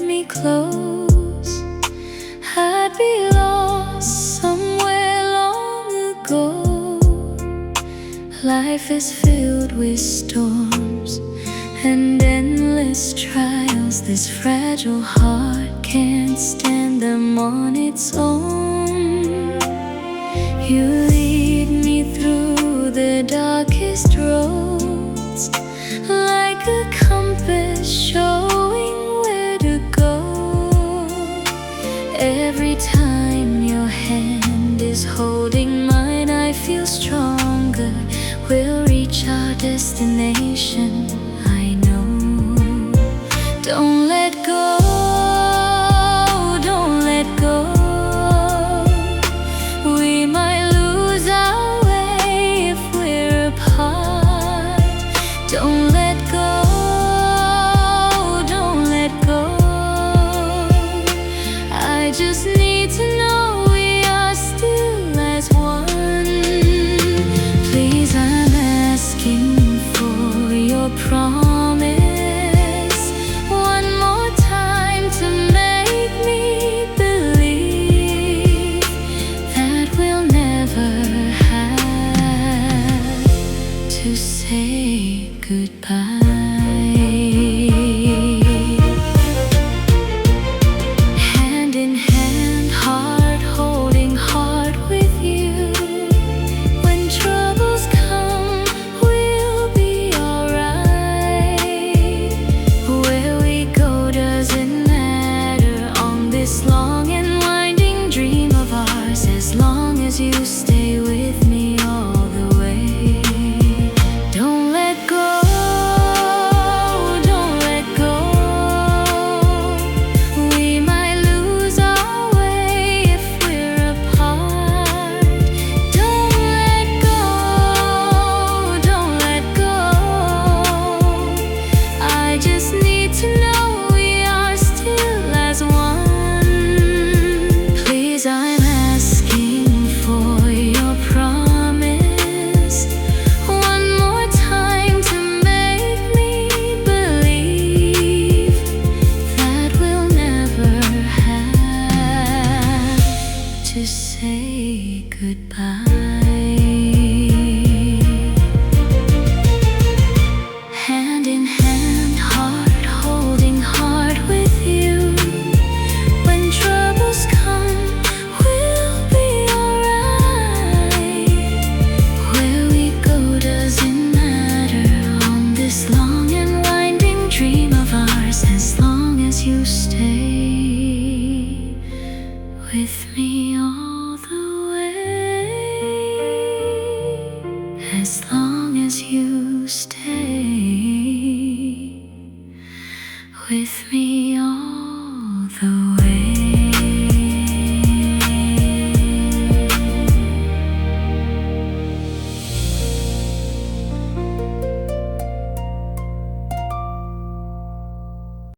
me close, I'd be lost somewhere long ago. Life is filled with storms and endless trials. This fragile heart can't stand them on its own. You lead me through the darkest roads, like a compass showing where to go. Every time your hand is holding mine, I feel stronger. We'll reach our destination, I know. Don't let go, don't let go. We might lose our way if we're apart. Don't let go, don't let go. I just need to know we are still as one. Please, I'm asking for your promise one more time to make me believe that we'll never have to say goodbye. Hand in hand, heart holding heart with you. When troubles come, we'll be alright. Where we go doesn't matter on this long and winding dream of ours, as long as you stay with me all the way. Don't let go, don't let go. We might lose our way if we're apart. Don't let go, don't let go. I just need to know we are still as one. Please, I'm asking for your promise one more time to make me believe that we'll never have to say goodbye. Hand in hand, heart holding heart with you. When troubles come, we'll be alright. Where we go doesn't matter on this long and winding dream of ours, as long as you stay with me all the way. As long as you stay with me all the way.